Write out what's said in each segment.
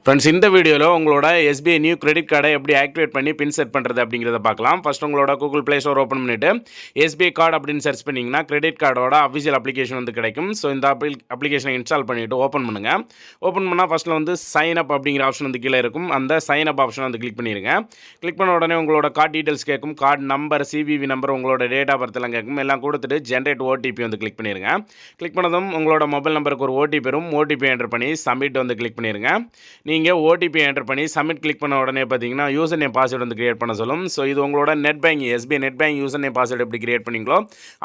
Friends, இந்த வீடியோவில் உங்களோட எஸ்பிஐ நியூ கிரெடிட் கார்டை எப்படி ஆக்டிவேட் பண்ணி பின் செட் பண்ணுறது அப்படிங்கிறத பார்க்கலாம். ஃபர்ஸ்ட் உங்களோட கூகுள் ப்ளே ஸ்டோர் ஓப்பன் பண்ணிவிட்டு எஸ்பிஐ கார்டு அப்படின்னு சர்ச் பண்ணிங்கன்னா கிரெடிட் கார்டோட அஃபிஷியல் அப்ளிகேஷன் வந்து கிடைக்கும். ஸோ இந்த அப்ளிகேஷனை இன்ஸ்டால் பண்ணிவிட்டு ஓப்பன் பண்ணுங்கள். ஓப்பன் பண்ணால் ஃபஸ்ட்டில் வந்து சைன் அப் அப்படிங்கிற ஆப்ஷன் வந்து கீழே இருக்கும். அந்த சைன் அப் ஆப்ஷன் வந்து கிளிக் பண்ணிடுங்க. கிளிக் பண்ண உடனே உங்களோட கார்டு டீட்டெயில்ஸ் கேட்கும். கார்டு நம்பர், சிவிவி நம்பர், உங்களோட டேட் ஆஃப் பர்த் எல்லாம் கேட்கும். எல்லாம் கொடுத்துட்டு ஜென்ரேட் ஓடிபி வந்து கிளிக் பண்ணிடுங்க. கிளிக் பண்ணதும் உங்களோட மொபைல் நம்பருக்கு ஒரு ஓடிபி வரும். ஓடிபி என்டர் பண்ணி சப்மிட் வந்து கிளிக் பண்ணிடுங்க. நீங்கள் ஓடிபி என்டர் பண்ணி சப்மிட் கிளிக் பண்ண உடனே பார்த்தீங்கன்னா யூசர் நேம் பாஸ்வேர்டு வந்து கிரியேட் பண்ண சொல்லும். ஸோ இது உங்களோட net banking, SBI net banking user name password எப்படி கிரியேட் பண்ணிங்களோ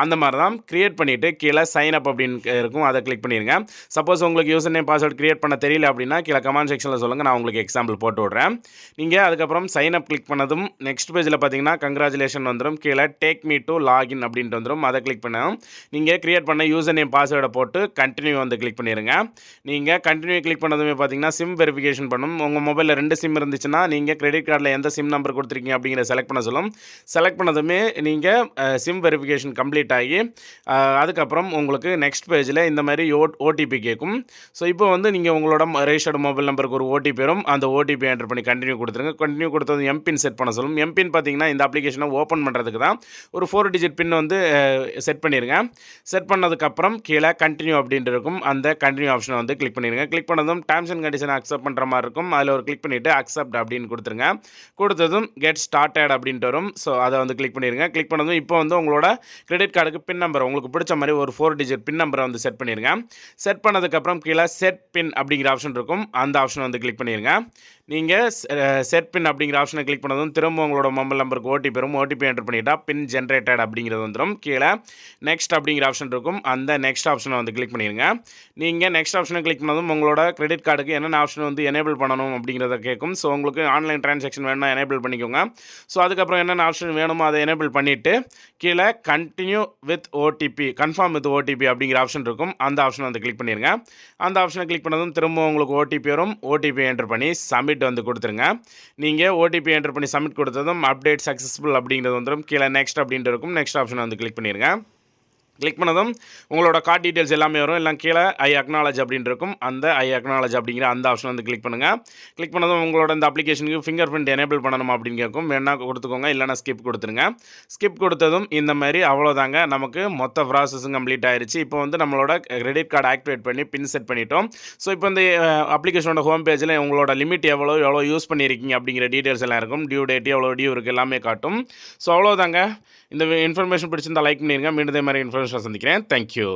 அந்த மாதிரி தான் கிரியேட் பண்ணிவிட்டு கீழே சைன் அப் அப்படின்னு இருக்கும், அதை கிளிக் பண்ணிடுங்க. சப்போஸ் உங்களுக்கு யூசர் நேம் பாஸ்வேர்டு கிரியேட் பண்ண தெரியல அப்படின்னா கீழே கமெண்ட் செக்ஷனில் சொல்லுங்கள், நான் உங்களுக்கு எக்ஸாம்பிள் போட்டு விட்றேன். நீங்கள் அதுக்கப்புறம் சைன் அப் கிளிக் பண்ணதும் நெக்ஸ்ட் பேஜில் பார்த்தீங்கன்னா கங்க்ராச்சுலேஷன் வந்துடும். கீழே டேக் மீ டு லாகின் அப்படின்ட்டு வந்துடும். அதை கிளிக் பண்ணணும். நீங்கள் கிரியேட் பண்ண யூசர் நேம் பாஸ்வேர்டை போட்டு கண்டினியூ வந்து கிளிக் பண்ணிடுங்க. நீங்கள் கண்டினியூ கிளிக் பண்ணதுமே பார்த்தீங்கன்னா சிம் வெரிஃபிகேஷன் பண்ணும். உங்கள் மொபைலில் 2 சிம் இருந்துச்சுன்னா நீங்கள் கிரெடிட் கார்டில் எந்த சிம் நம்பர் கொடுத்துருக்கீங்க அப்படிங்கிற செலக்ட் பண்ண சொல்லும். செலக்ட் பண்ணதுமே நீங்கள் சிம் வெரிஃபிகேஷன் கம்ப்ளீட் ஆகி அதுக்கப்புறம் உங்களுக்கு நெக்ஸ்ட் பேஜில் இந்த மாதிரி ஓடிபி கேட்கும். ஸோ இப்போ வந்து நீங்கள் உங்களோட ரெஜிஸ்டர்டு மொபைல் நம்பருக்கு ஒரு ஓடிபி வரும். அந்த ஓடிபி என்டர் பண்ணி கண்டினியூ கொடுத்துருங்க. கண்டினியூ கொடுத்தது எம்பின் செட் பண்ண சொல்லும். எம்பின் பார்த்தீங்கன்னா இந்த அப்ளிகேஷனை ஓப்பன் பண்ணுறதுக்கு தான் ஒரு 4 டிஜிட் பின் வந்து செட் பண்ணிடுங்க. செட் பண்ணதுக்கப்புறம் கீழே கண்டினியூ அப்படின்ட்டு இருக்கும். அந்த கண்டினியூ ஆப்ஷனை வந்து கிளிக் பண்ணிடுங்க. கிளிக் பண்ணதும் டேர்ம்ஸ் அண்ட் கண்டிஷன் அக்செப்ட் பண்ணுற மாதிரி இருக்கும். அதில் ஒரு கிளிக் பண்ணிவிட்டு அக்செப்ட் அப்படின்னு கொடுத்துருங்க. கொடுத்ததும் கெட் ஸ்டார்டட் அப்படின்ட்டு வரும். ஸோ அதை வந்து கிளிக் பண்ணிடுங்க. கிளிக் பண்ணதும் இப்போ வந்து உங்களோட கிரெடிட் கார்டுக்கு பின் நம்பர் உங்களுக்கு பிடிச்ச மாதிரி ஒரு 4 டிஜிட் பின் நம்பரை வந்து செட் பண்ணிடுங்க. செட் பண்ணதுக்கப்புறம் கீழே செட் பின் அப்படிங்கிற ஆப்ஷன் இருக்கும். அந்த ஆப்ஷனை வந்து கிளிக் பண்ணிடுங்க. நீங்கள் செட் பின் அப்படிங்கிற ஆப்ஷனை கிளிக் பண்ணதும் திரும்ப உங்களோட மொபைல் நம்பருக்கு ஓடிபி வரும். ஓடிபி என்டர் பண்ணிட்டா பின் ஜென்ரேட்டட் அப்படிங்கிறது வந்துடும். கீழே நெக்ஸ்ட் அப்படிங்கிற ஆப்ஷன் இருக்கும். அந்த நெக்ஸ்ட் ஆப்ஷனை வந்து கிளிக் பண்ணிடுங்க. நீங்கள் நெக்ஸ்ட் ஆப்ஷனை கிளிக் பண்ணதும் உங்களோட கிரெடிட் கார்டுக்கு என்னென்ன ஆப்ஷன் வந்து எனேபிள் பண்ணணும் அப்படிங்கிறத கேட்கும். ஸோ உங்களுக்கு ஆன்லைன் டிரான்சாக்ஷன் வேணும்னா எனேபிள் பண்ணிக்கோங்க. ஸோ அதுக்கப்புறம் என்னென்ன ஆப்ஷன் வேணுமோ அதை எனேபிள் பண்ணிவிட்டு கீழே continue with OTP, confirm with OTP அப்படிங்கிற ஆப்ஷன் இருக்கும். அந்த ஆப்ஷனை வந்து கிளிக் பண்ணிடுங்க. அந்த ஆப்ஷனை கிளிக் பண்ணதும் திரும்ப உங்களுக்கு ஓடிபி வரும். ஓடிபி என்டர் பண்ணி சப்மிட் வந்து கொடுத்துருங்க. நீங்கள் ஓடிபி என்டர் பண்ணி சப்மிட் கொடுத்ததும் அப்டேட் சக்ஸஸ்ஃபுல் அப்படிங்கிறது வந்துடும். கீழே நெக்ஸ்ட் அப்படின்ட்டு இருக்கும். நெக்ஸ்ட் ஆப்ஷனை வந்து கிளிக் பண்ணிடுங்க. கிளிக் பண்ணதும் உங்களோட கார்டு டீட்டெயில்ஸ் எல்லாமே வரும். எல்லாம் கீழே ஐ அக்னாலஜ் அப்படின்னு இருக்கும். அந்த ஐ அக்னாலஜ் அப்படிங்கிற அந்த ஆப்ஷன் வந்து கிளிக் பண்ணுங்கள். கிளிக் பண்ணதும் உங்களோட இந்த அப்ளிகேஷனுக்கு ஃபிங்கர் பிரிண்ட் எனேபிள் பண்ணணும் அப்படின்னு கேட்கும். வேணா கொடுத்துக்கோங்க, இல்லைனா ஸ்கிப் கொடுத்துருங்க. ஸ்கிப் கொடுத்ததும் இந்த மாதிரி அவ்வளோதாங்க, நமக்கு மொத்த ப்ராசஸும் கம்ப்ளீட் ஆயிடுச்சு. இப்போ வந்து நம்மளோட கிரெடிட் கார்டு ஆக்டிவேட் பண்ணி பின் செட் பண்ணிட்டோம். ஸோ இப்போ இந்த அப்ளிகேஷனோட ஹோம் பேஜில் உங்களோட லிமிட் எவ்வளோ யூஸ் பண்ணியிருக்கீங்க அப்படிங்கிற டீட்டெயில்ஸ் எல்லாம் இருக்கும். டியூ டேட், எவ்வளோ டியூ இருக்குது எல்லாமே காட்டும். ஸோ அவ்வளோதாங்க. இந்த இன்ஃபர்மேஷன் பிடிச்சிருந்தால் லைக் பண்ணிடுங்க. மீண்டும் இதே மாதிரி இன்ஃபர்மேஷன் சந்திக்கிறேன். தேங்க்யூ.